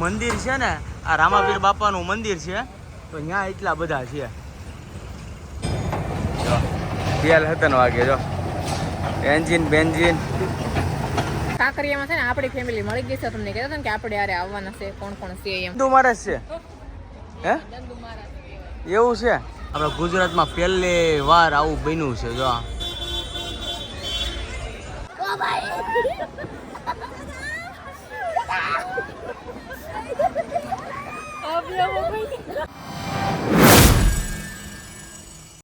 મંદિર છે ને, આ રામાપીર બાપાનું મંદિર છે, તો ત્યાં એટલા બધા છે. જો તેલ 7 વાગે જો એન્જિન બેન્જિન. કાંકરિયામાં છે ને આપણી ફેમિલી મળી ગઈ છે. તમને કહેતા હતા ને કે આપણે યારે આવવાના છે. કોણ કોણ છે એમ? દંડુ મહારાજ છે હે? એવું છે? આપણે ગુજરાતમાં પહેલી વાર આવું બન્યું છે. જો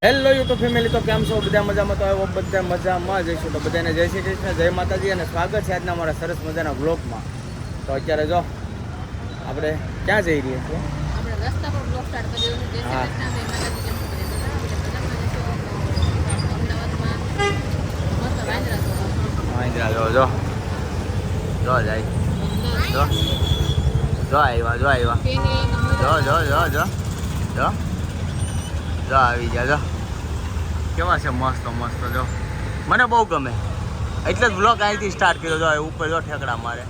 હેલો યુટ્યુબ ફેમિલી, તો કેમ છો? બધા મજામાં? તો આવ્યો બધા મજામાં જઈશું. તો બધાને જય શ્રી કૃષ્ણ, જય માતાજી અને સ્વાગત છે આજના અમારા સરસ મજાના બ્લોગમાં. તો અત્યારે જો આપણે ક્યાં જઈ રહ્યા છીએ? આપણે રસ્તા પર બ્લોગ સ્ટાર્ટ કર્યો છે. જય શ્રી કૃષ્ણ, જય માતાજી. કેમ છો? વાંદરા જો જો જો જાય જો જો આવ્યા જો આવ્યા જો જો જો જો જો જો આવી ગયા. જો કેવા છે મસ્ત મસ્ત. જો મને બહુ ગમે એટલે જ બ્લોગ અહીંથી સ્ટાર્ટ કર્યો. જો ઉપર જો ઠેકડા મારે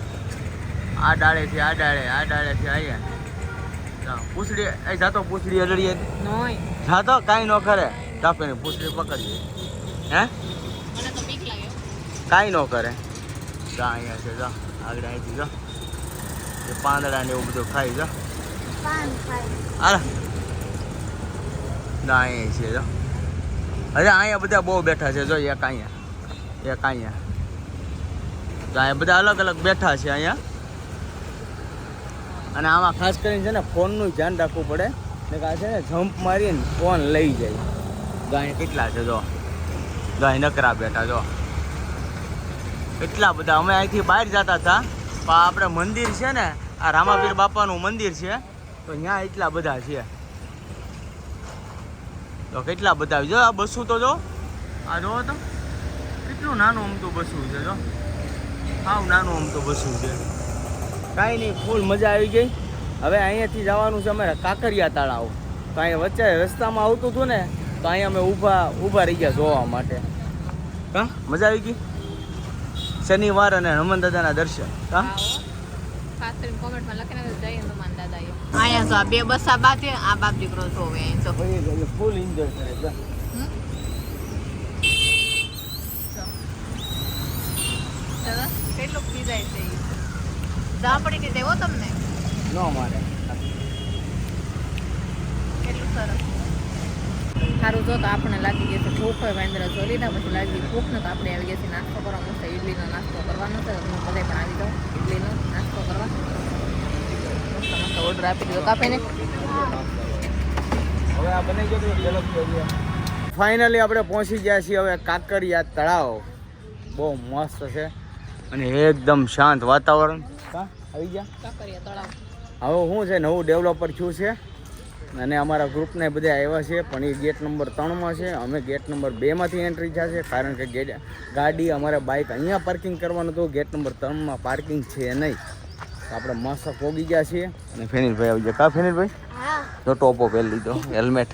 આ ડાળેથી આ ડાળેથી અહીંયા પૂછડી એ જાતો પૂછડી અડડીએ જાતો કાંઈ ન કરે. ચાપીને પૂછડી પકડીએ હે કાંઈ ન કરે. જા અહીંયા છે. જો આગળ અહીંથી જો એ પાંદડા ને એવું બધું ખાઈ જો અરે ના અહીંયા છે. જો અરે અહીંયા બધા બહુ બેઠા છે. જો એક અહીંયા તો અહીંયા બધા અલગ અલગ બેઠા છે અહીંયા. અને આમાં ખાસ કરીને છે ને ફોનનું ધ્યાન રાખવું પડે ને કે આ છે ને જમ્પ મારીને ફોન લઈ જાય. જો અહીંયા કેટલા છે. જો અહીં નકરા બેઠા. જો એટલા બધા. અમે અહીંથી બહાર જતા હતા પણ આપણે મંદિર છે ને, આ રામાપીર બાપાનું મંદિર છે, તો ત્યાં એટલા બધા છે. તો કેટલા બધા. જો આ બસું તો જો આ જોવો તો કેટલું નાનું અમતું બસું છે. જો હાવ નાનું અમતું બસું છે. કાંઈ નહીં, ફૂલ મજા આવી ગઈ. હવે અહીંયાથી જવાનું છે અમારે કાંકરિયા તળાવ. તો અહીંયા વચ્ચે રસ્તામાં આવતું હતું ને, તો અહીંયા અમે ઊભા રહી ગયા જોવા માટે. હા મજા આવી ગઈ. શનિવાર અને હનુમાન દાદાના દર્શન. હા ખાસ કરીને કોમેન્ટમાં લખીને જય હનુમાન દાદા. અહીંયા જો આ બે બસા બા છે, આ બાપ દીકરો જોવે અહીં તો ફૂલ એન્જોય કરે છે. કેટલું પીઝાય છે. ઝાપડી દીધે હો તમને ન મારે કેટલું સરસ. સારું જો તો આપણે લાગી ગયા છે ભૂખ. હોય વાંદરા જોઈ લીધા પછી લાગી ભૂખ ને, તો આપણે આવી ગયા છે નાસ્તો કરવા. મસ્ત ઇડલીનો નાસ્તો કરવાનો છે. તમે બધા પણ આવી જાઓ ઇડલીનો નાસ્તો કરવા. મસ્ત મસ્ત ઓર્ડર આપી દીધો કાપીને. હવે આ બની ગયો. ફાઇનલી આપણે પહોંચી ગયા છીએ હવે કાંકરિયા તળાવ. બહુ મસ્ત છે અને એકદમ શાંત વાતાવરણ. આવી ગયા કાંકરિયા તળાવ. હવે શું છે, નવું ડેવલપર થયું છે અને અમારા ગ્રુપને બધા આવ્યા છે, પણ એ ગેટ નંબર 3માં છે. અમે ગેટ નંબર 2માંથી એન્ટ્રી થશે, કારણ કે ગાડી અમારે બાઇક અહીંયા પાર્કિંગ કરવાનું હતું. ગેટ નંબર 3માં પાર્કિંગ છે નહીં. તો આપણે મસ્ત પોગી ગયા છીએ. અને ફેનિલભાઈ આવી ગયા. કા ફેનિલભાઈ તો ટોપો પહેરી લીધો, હેલ્મેટ.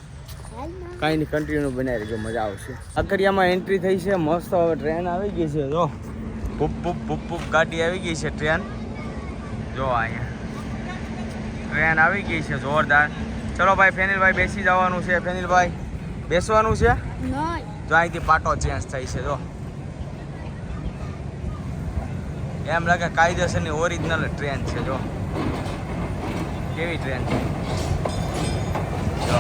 કાંઈ નહીં, કન્ટિન્યુ બનાવી રહેજો, મજા આવશે. કાંકરિયામાં એન્ટ્રી થઈ છે મસ્ત. હવે ટ્રેન આવી ગઈ છે. જો ભૂપ ભૂપ ભૂપ ભૂપ ગાડી આવી ગઈ છે. ટ્રેન જો અહીંયા ટ્રેન આવી ગઈ છે જોરદાર. ચલો ભાઈ ફેનિલભાઈ બેસી જવાનું છે. ફેનિલભાઈ બેસવાનું છે. જો અહીંથી પાટો ચેન્જ થાય છે. જો એમ લાગે કાયદેસરની ઓરિજિનલ ટ્રેન છે. જો કેવી ટ્રેન છે. જો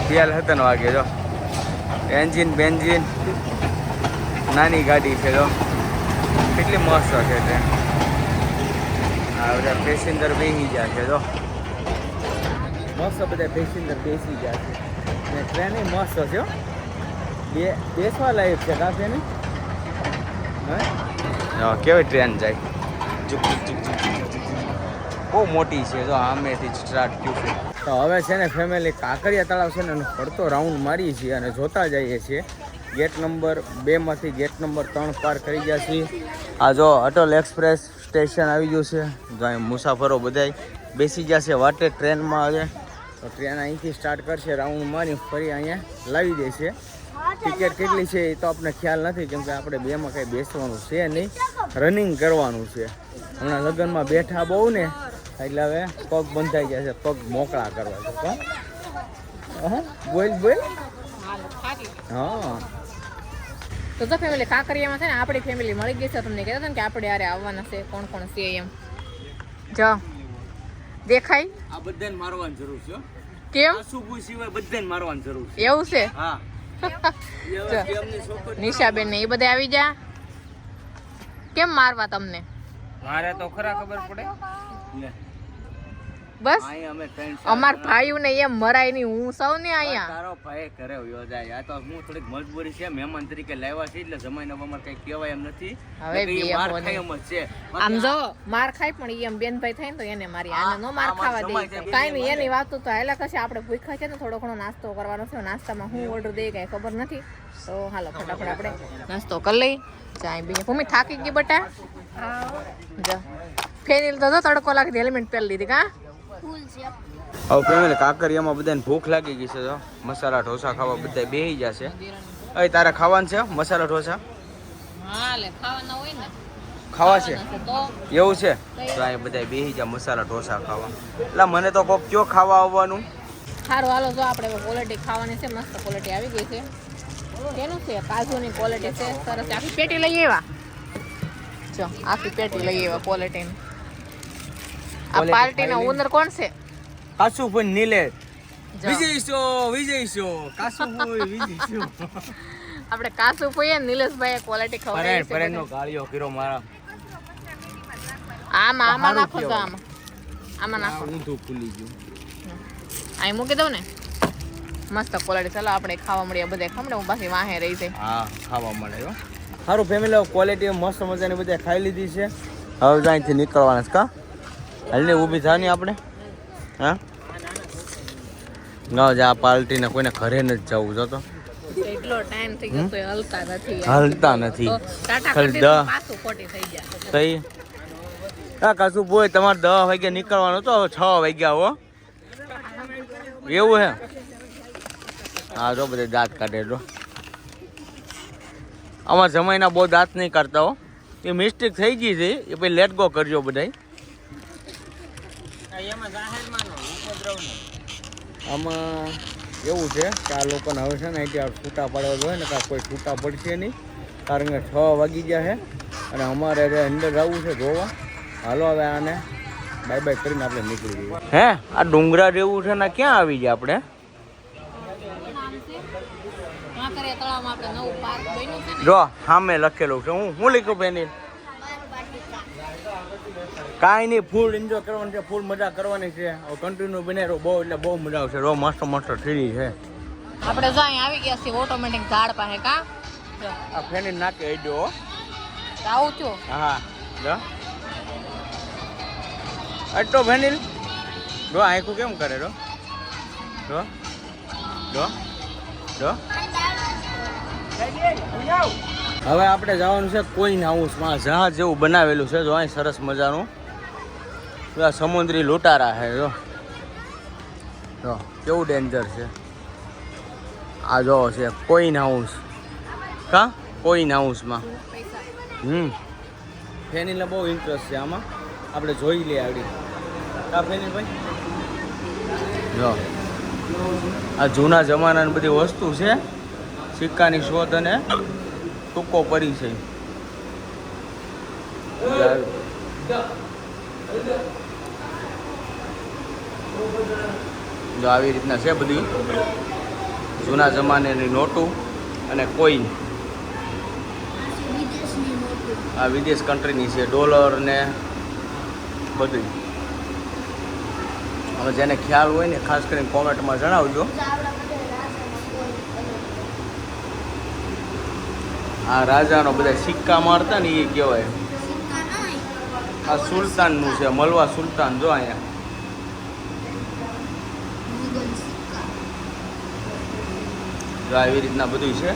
તેલ 7 વાગે જો એન્જિન બેન્જિન. નાની ગાડી છે. જો કેટલી મસ્ત છે ટ્રેન. આ બધા પેસેન્જર બેસી ગયા છે. જો મસ્ત બધા પેસેન્જર બેસી ગયા છે અને ટ્રેન મસ્ત છે. બેસવા લાયક છે કાફે ને. હા કેવી ટ્રેન જાય. બહુ મોટી છે. જો આમેથી સ્ટાર્ટ થયું છે. તો હવે છે ને ફેમિલી કાંકરિયા તળાવ છે ને એનો ફરતો રાઉન્ડ મારીએ છીએ અને જોતા જઈએ છીએ. ગેટ નંબર 2માંથી ગેટ નંબર 3 પાર કરી ગયા છીએ. આ જો અટલ એક્સપ્રેસ સ્ટેશન આવી ગયું છે. જો અહીં મુસાફરો બધાય બેસી ગયા છે વાટે ટ્રેનમાં. હવે તો ટ્રેન અહીંથી સ્ટાર્ટ કરશે, રાઉન્ડ મારી ફરી અહીંયા લાવી દેશે. ટિકિટ કેટલી છે એ તો આપણે ખ્યાલ નથી, કેમ કે આપણે 2માં કંઈ બેસવાનું છે નહીં, રનિંગ કરવાનું છે. હમણાં લગ્નમાં બેઠા બહુ ને એટલે હવે પગ બંધાઈ ગયા છે, પગ મોકળા કરવા છે. હા બોલ બોલ. હા તો ફેમિલી કાંકરિયામાં છે ને આપણી ફેમિલી મળી ગઈ છે. તમને કહેતા હતા ને કે આપણે યારે આવવાના છે, કોણ કોણ છે એમ. જો દેખાય આ બધાને મારવાની જરૂર છે. કેમ સુબુ સિવાય બધાને મારવાની જરૂર છે. એવું છે? હા નિશાબેન ને એ બધા આવી જા. કેમ મારવા તમને? મારે તો ખરા ખબર પડે. બસ અમે અમાર ભાઈઓને એમ મરાય નહીં. હું સૌ ને અહીંયા તારો ભાઈ કરે યોજાય. આ તો હું થોડીક મજબૂરી છે, મહેમાન તરીકે લાવ્યા છે એટલે જમાઈને અમારે કઈ કહેવાય એમ નથી. હવે આમ જો માર ખાય પણ એમ બેનભાઈ થાય ને તો એને મારી આને નો માર ખાવા દે. કાઈ નહીં એની વાત તો હેલા કશે આપણે ભૂખ્યા છે ને થોડો ઘણો નાસ્તો કરવાનો છે. નાસ્તામાં હું ઓર્ડર દે કઈ ખબર નથી. તો હાલો ફટાફટ આપણે નાસ્તો કરી લઈ. ચાય બીજી ભૂમિ થાકી ગઈ બટા. જા ફેનિલ તો તડકો લાગે હેલ્મેટ પહેરી લીધી કા. હવે ફેમિલી કાંકરિયામાં બધાને ભૂખ લાગી ગઈ છે. તો મસાલા ઢોસા ખાવા બધા બેહી જશે. અહીં તારે ખાવાનું છે મસાલા ઢોસા? હા લે ખાવાના હોય ને. ખાવા છે તો એવું છે? તો અહીં બધા બેહી જા મસાલા ઢોસા ખાવા. એટલે મને તો કોક કયો ખાવા આવવાનું. સારું હાલો જો આપણે ક્વોલિટી ખાવાની છે. મસ્ત ક્વોલિટી આવી ગઈ છે. કેનું છે? કાજુની ક્વોલિટી છે સરસ. આખી પેટી લઈ આવ્યા. જો આખી પેટી લઈ આવ્યા ક્વોલિટીની. આ પાર્ટીના ઓનર કોણ છે? કાસુભાઈ નીલે. વિજયશો કાસુભાઈ વિજયશો. આપણે કાસુભાઈ નિલેશભાઈ ક્વોલિટી ખવડાવી છે. પરેનો ગાળિયો કર્યો મારા. આમાં નાખો તો આમાં નાખો. ઊંધું ખુલી ગયું. અહીં મૂકી દઉં ને. મસ્ત ક્વોલિટી. ચાલો આપણે ખાવા મળીએ બધા. ખમણે હું પાછી વાહે રહી છે. હા ખાવા મળે. સારું ફેમિલી ક્વોલિટી મસ્ત મજાની બધા ખાઈ લીધી છે. હવે અહીંથી નીકળવાના છે કા? હાલને ઊભી થા નહીં આપણે. હા ન જા પાર્ટીને કોઈને ઘરે નથી જવું. જો તો એટલો ટાઈમ થઈ ગયો તો હલતા નથી. હાલતા નથી. તો ટાટા ખાલી કરી દે પાછું ખોટી થઈ જાય. થઈ હા કાસુ બોય તમારે 10 વાગ્યા નીકળવાનું તો હવે 6 વાગ્યા હો. એવું હે? હા જો બધે દાંત કાઢે. જો અમારા જમાઈના બહુ દાંત નહીં કાઢતા હો. એ મિસ્ટેક થઈ ગઈ છે એ પછી લેટ ગો કરજો બધાય. આમાં એવું છે કે આ લોકોને હવે છે ને અહીંથી છૂટા પાડવા જોઈએ ને કાં કોઈ છૂટા પડશે નહીં. કારણ કે 6 વાગી ગયા છે અને અમારે અંદર જવું છે જોવા. હાલો હવે આને બાય બાય કરીને આપણે નીકળી જઈએ. હે આ ડુંગરા જેવું છે ને ક્યાં આવી ગયા આપણે? જો સામે લખેલું છે. હું લખ્યું બેની? કાંઈ નહીં ફૂલ એન્જોય કરવાનું છે, ફૂલ મજા કરવાની છે. કન્ટિન્યુ બને રહો બહુ એટલે બહુ મજા આવશે. રો મસ્ત મસ્ત ઠીરી છે. આપણે જો અહીં આવી ગયા છીએ ઓટોમેટિક ઝાડ પાસે કા. આ ફેની નાકે આડ્યો આવું છું. હા જો અટો ફેનિલ જો આંખું કેમ કરે? રો જો જો જો હવે આપણે જવાનું છે કોઈન હાઉસમાં. જહાજ જેવું બનાવેલું છે. જો અહીં સરસ મજાનું સમુદ્રી લૂંટારા છે. જો જો કેવું ડેન્જર છે. આ જો છે કોઈન હાઉસ કા કોઈન હાઉસમાં. ફેનિલને બહુ ઇન્ટરેસ્ટ છે આમાં. આપણે જોઈ લઈએ આવડી કા ફેનિલ ભાઈ. જો આ જૂના જમાનાની બધી વસ્તુ છે. સિક્કાની શોધ અને ટૂંકો પરિચય. જો આવી રીતના છે બધી જૂના જમાનાની નોટું અને કોઈન. આ વિદેશ કન્ટ્રીની છે. ડોલર ને બધું. હવે જેને ખ્યાલ હોય ને ખાસ કરીને કોમેન્ટમાં જણાવજો. આ રાજાનો બધા સિક્કા મારતા ને એ કહેવાય. આ સુલતાનનું છે. મલવા સુલતાન. જો અહીંયા જો આવી રીતના બધું છે.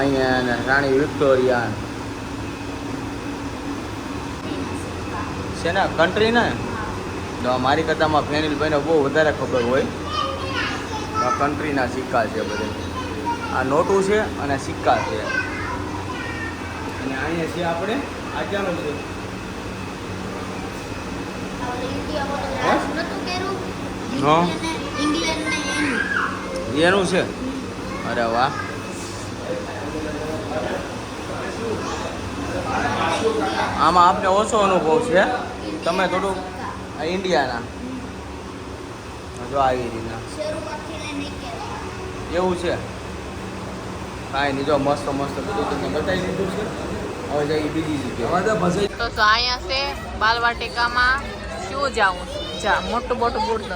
અહીંયા રાણી વિક્ટોરિયા છે ને કન્ટ્રી ને. તો મારી કથામાં ફેનિલભાઈને બહુ વધારે ખબર હોય. આ કન્ટ્રીના સિક્કા છે બધે. આ નોટું છે અને સિક્કા છે. અને અહીંયા છે આપણે આજાનું છે. હા એનું છે. અરે વાહ. આમાં આપને ઓછો અનુભવ છે, તમે થોડુંક ઇન્ડિયાના જો આવી રીતના એવું છે. કાંઈ નહીં, જો મસ્ત મસ્ત બધું તમને બતાવી દીધું છે. હવે જઈએ બીજી જગ્યાએ. તો અહીંયા છે બાલવાટિકામાં શું જાવું જા મોટું મોટું બોર્ડ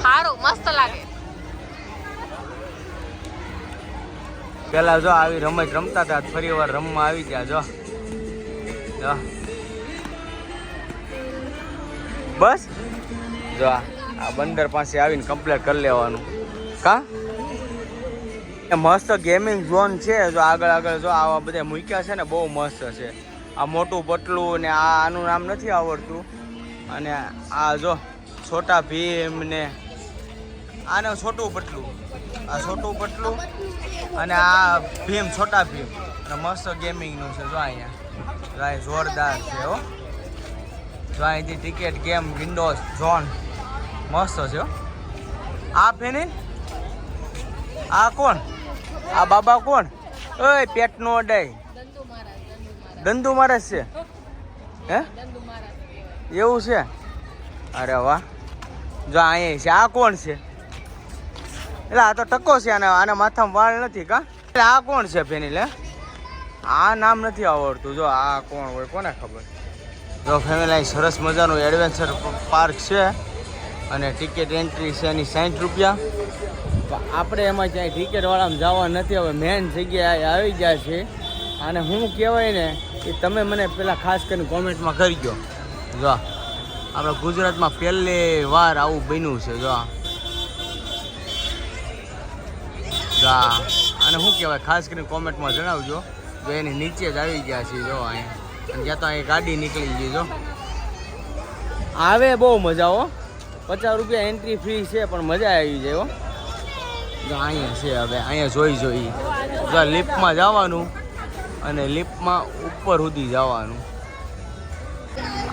સારું મસ્ત લાગે. પેલા જો આવી રમત રમતા હતા, ફરી વાર રમવા આવી ગયા. જો જો બસ જો આ બંદર પાસે આવીને કમ્પ્લીટ કરી લેવાનું. કા મસ્ત ગેમિંગ ઝોન છે. જો આગળ આગળ જો આવા બધા મૂક્યા છે ને, બહુ મસ્ત છે. આ મોટું પટલું ને આનું નામ નથી આવડતું. અને આ જો છોટા ભીમ ને આને છોટું પટલું, આ છોટું પટલું અને આ ભીમ છોટા ભીમ અને મસ્ત ગેમિંગનું છે. જો અહીંયા જોરદાર છે હો. જો અહીંથી ટિકિટ ગેમ વિન્ડોઝ ઝોન મસ્ત છે હો. આ ફેને આ કોણ? આ બાબા કોણ? ઓય પેટ નો અડાય. દંદુ મહારાજ છે હે? એવું છે? અરે વાહ. જો અહીંયા છે. આ કોણ છે? એટલે આ તો ટકો છે. આને માથામાં વાળ નથી કા? એટલે આ કોણ છે ફેની? લે આ નામ નથી આવડતું. જો આ કોણ હોય કોને ખબર. જો ફેમિલી સરસ મજાનું એડવેન્ચર પાર્ક છે અને ટિકિટ એન્ટ્રી છે એની 60 રૂપિયા. આપણે એમાં ક્યાંય ટિકિટવાળામાં જવા નથી. હવે મેન જગ્યાએ આવી ગયા છે. અને હું કહેવાય ને એ તમે મને પહેલાં ખાસ કરીને કોમેન્ટમાં કરજો. જો આપણે ગુજરાતમાં પહેલી વાર આવું બન્યું છે. જો અને શું કહેવાય ખાસ કરીને કોમેન્ટમાં જણાવજો. જો એની નીચે જ આવી ગયા છે. જો અહીંયા અને જ્યાં તો અહીં ગાડી નીકળી ગઈ. જો આવે બહુ મજા હો. 50 રૂપિયા એન્ટ્રી ફી છે પણ મજા આવી જાય હો. જો અહીંયા છે. હવે અહીંયા જોઈ જો લિફ્ટમાં જવાનું અને લિફ્ટમાં ઉપર સુધી જવાનું.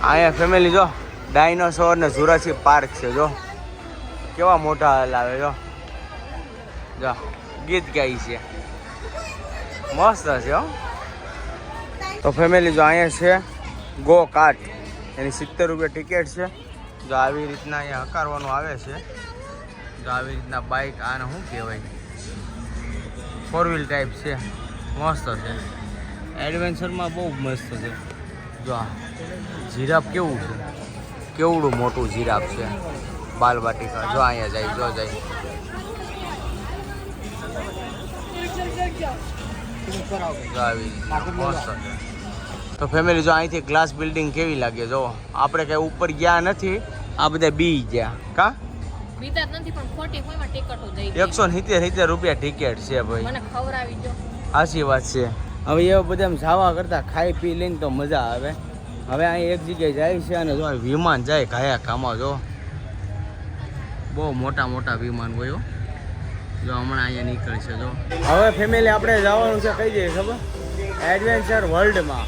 અહીંયા ફેમિલી જો ડાયનોસોર ને જુરાસિક પાર્ક છે. જો કેવા મોટા હલાવે. જો ગીત ગાય છે, મસ્ત છે હો. તો ફેમિલી જો અહીંયા છે ગો કાર્ટ, એની 70 રૂપિયા ટિકિટ છે. જો આવી રીતના અહીંયા હકારવાનું આવે છે. જો આવી રીતના બાઇક, આને શું કહેવાય, 4 વ્હીલ ટાઈપ છે. મસ્ત છે. એડવેન્ચરમાં બહુ મસ્ત છે. જો આ જીરાફ કેવું છે, કેવડું મોટું જીરાફ છે. બાલવાટિકા જો અહીંયા જાય. જો જાય તો ફેમિલી જો અહીંથી ગ્લાસ બિલ્ડિંગ કેવી લાગે. જો આપણે કઈ ઉપર ગયા નથી, આ બધા બી ગયા કા બીતા નથી પણ ખોટી કોઈમાં ટિકિટો દઈ 170 રૂપિયા ટિકિટ છે ભાઈ. મને ખવરાવી જો. સાચી વાત છે. હવે એવા બધા જવા કરતા ખાઈ પી લઈને તો મજા આવે. હવે અહીં એક જગ્યાએ જાય છે અને જો વિમાન જાય ઘાયા ખામાં. જો બહુ મોટા મોટા વિમાન હોય. જો હમણાં અહીંયા નીકળશે. જો હવે ફેમિલી આપણે જવાનું છે કઈ જઈએ ખબર? એડવેન્ચર વર્લ્ડમાં.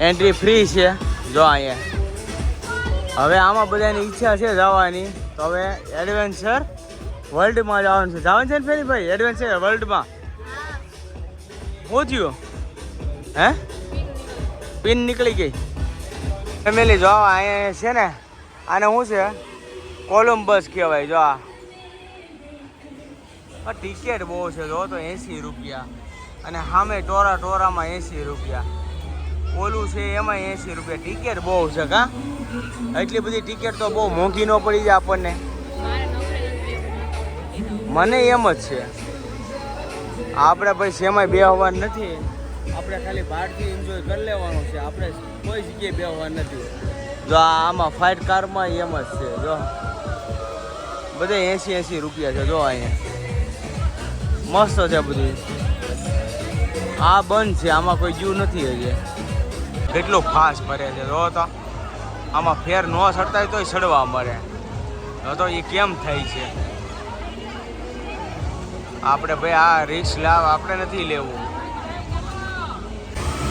એન્ટ્રી ફ્રી છે. જો અહીંયા હવે આમાં બધાની ઈચ્છા છે જવાની. તો હવે એડવેન્ચર વર્લ્ડમાં જવાનું છે. જવાનું છે ને ફેરી ભાઈ એડવેન્ચર વર્લ્ડમાં? શું થયું હે? પિન નીકળી ગઈ. ફેમિલી જો અહીંયા છે ને, આને શું છે કોલમ્બસ કહેવાય. જો આ ટિકિટ બહુ છે. જો તો 80 રૂપિયા અને સામે ટોરામાં 80 રૂપિયા. ઓલું છે એમાં 80 રૂપિયા. ટિકિટ બહુ છે કા? એટલી બધી ટિકિટ તો બહુ મોંઘી ન પડી જાય આપણને. મને એમ જ છે. આપણે ભાઈ સેમાય બેહવાનું નથી. આપણે ખાલી બહારથી એન્જોય કરી લેવાનું છે. આપણે કોઈ જગ્યાએ બેહવાનું નથી. જો આમાં ફાઇટ કારમાં એમ જ છે. જો બધે 80 રૂપિયા છે. જો અહીંયા મસ્ત છે બધું. આ બંધ છે, આમાં કોઈ જીવ નથી હજી. કેટલું ફાસ્ટ ભરે છે. જો તો આમાં ફેર ન ચડતા તોય ચડવા મળે. તો એ કેમ થાય છે? આપણે ભાઈ આ રિસ્ક લાવ આપણે નથી લેવું.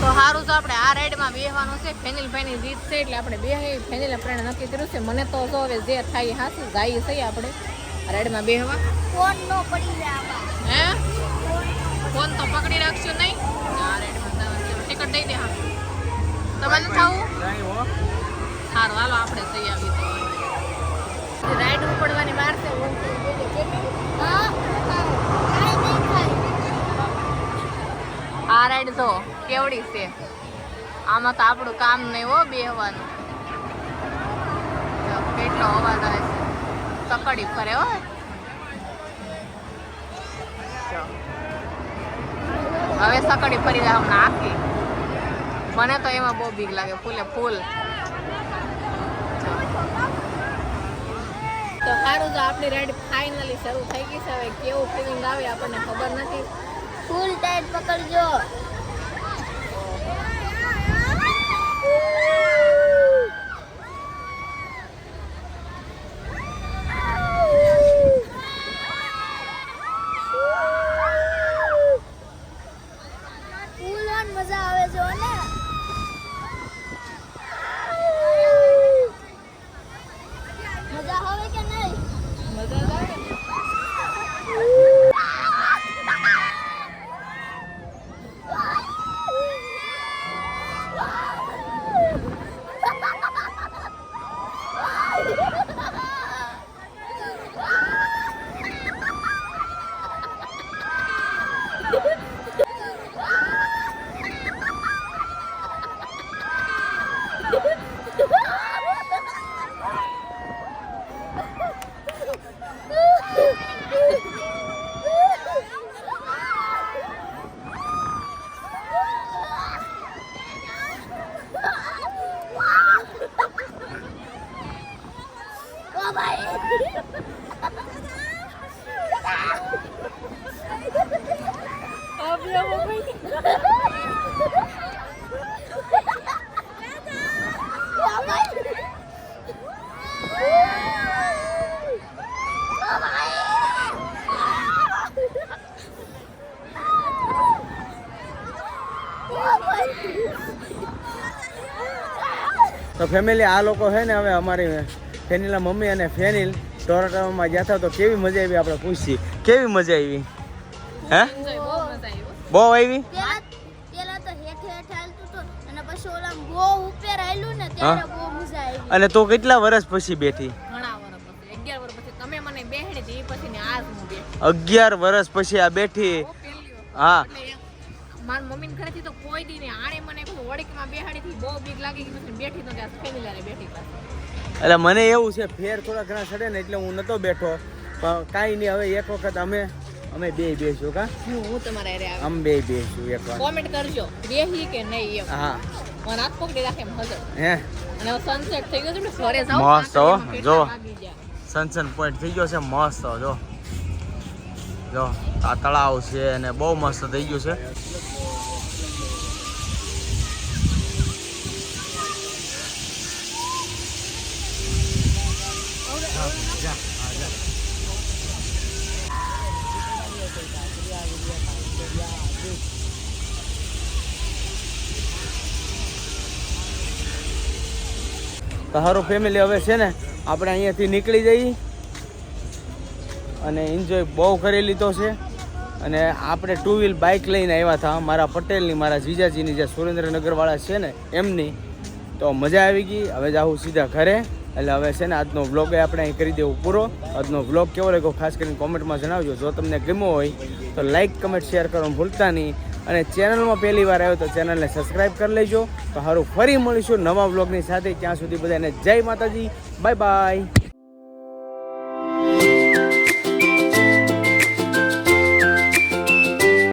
તો સારું તો આપણે આ રાઈડમાં બેહવાનું છે. ફેનિલભાઈની જીત છે એટલે આપણે બે ફેનિલ આપણે નક્કી કર્યું છે. મને તો જો હવે જે થાય હાસું જાય છે આપણે રાઈડમાં બેહવા. ફોન નો પડી જાય હે ફોન તો પકડી રાખશું નહીં. આ રાઈડમાં ટિકિટ દઈ દે. હા તમને થવું સારું હાલો આપણે જઈ આવી તો રાઈડ ઉપડવાની વાર છે. આ રાઈડ તો કેવડી છે. આમાં તો આપણું કામ નહીં હો બેહવાનું. કેટલો અવાજ આવે છે. સકડી ફરે હો. હવે સકડી ફરી જાય હમણાં આખી. મને તો એમાં બહુ બીક લાગે ફૂલે ફૂલ. તો સારું તો આપણી રાઈડ ફાઇનલી શરૂ થઈ ગઈ છે. હવે કેવું ફિલિંગ આવે આપણને ખબર નથી. ફૂલ ટાઈટ પકડજો. ફૂલ ઓન મજા આવે છે ને. મજા આવે કે નહીં? મજા આવે ને. તો ફેમિલી આ લોકો છે ને હવે અમારી ફેનિલના મમ્મી અને ફેનિલ ટોરાટામાં ગયા હતા તો કેવી મજા આવી આપણે પૂછી. કેવી મજા આવી? હે બહુ આવી? પેલા તો હેઠે હેઠે હાલતું તો અને પછી ઓલા બહુ ઉપર આયલું ને ત્યારે બહુ મજા આવી. અને તો કેટલા વર્ષ પછી બેઠી? ઘણા વર્ષ પછી 11 વર્ષ પછી તમે મને બેહડી હતી પછી ને આજ હું બેઠી. 11 વર્ષ પછી આ બેઠી. હા મારી મમ્મીને ઘરેથી તો કોઈ દી નહીં. આણે મને વડીકમાં બેહાડી થી બહુ બીક લાગી ગઈ પછી બેઠી તો ત્યાં ફેમિલી બેઠી પાછી. એટલે મને એવું છે ફેર થોડા ઘણા ચડે ને એટલે હું નતો બેઠો પણ કાંઈ નહીં. હવે એક વખત અમે બે બેસું કા હું તમારા અરે આમ બે બેસું એક વાર. કોમેન્ટ કરજો બેહી કે નહીં એમ. હા મને હાથ પકડી રાખે એમ હજર. હે અને સનસેટ થઈ ગયો છે ને ઘરે જાવ મસ્ત હો જો વાગી ગયા. સનસેટ પોઈન્ટ થઈ ગયો છે મસ્ત. જો જો આ તળાવ છે અને બહુ મસ્ત થઈ ગયું છે. તો સારું ફેમિલી હવે છે ને આપણે અહીંયાથી નીકળી જઈએ અને એન્જોય બહુ કરી લીધો છે. અને આપણે 2 વ્હીલ બાઇક લઈને આવ્યા હતા મારા પટેલની, મારા જીજાજીની જે સુરેન્દ્રનગરવાળા છે ને એમની. તો મજા આવી ગઈ. હવે જાઉં સીધા ઘરે. એટલે હવે છે ને આજનો વ્લોગ આપણે અહીં કરી દેવું પૂરો. આજનો વ્લોગ કેવો લાગ્યો ખાસ કરીને કોમેન્ટમાં જણાવજો. જો તમને ગમ્યો હોય તો લાઇક કમેન્ટ શેર કરવાનું ભૂલતા નહીં. અને ચેનલમાં પહેલી વાર આવ્યો તો ચેનલને સબસ્ક્રાઈબ કરી લેજો. તો સારું ફરી મળીશું નવા વ્લોગની સાથે. ત્યાં સુધી બધાને જય માતાજી, બાય બાય.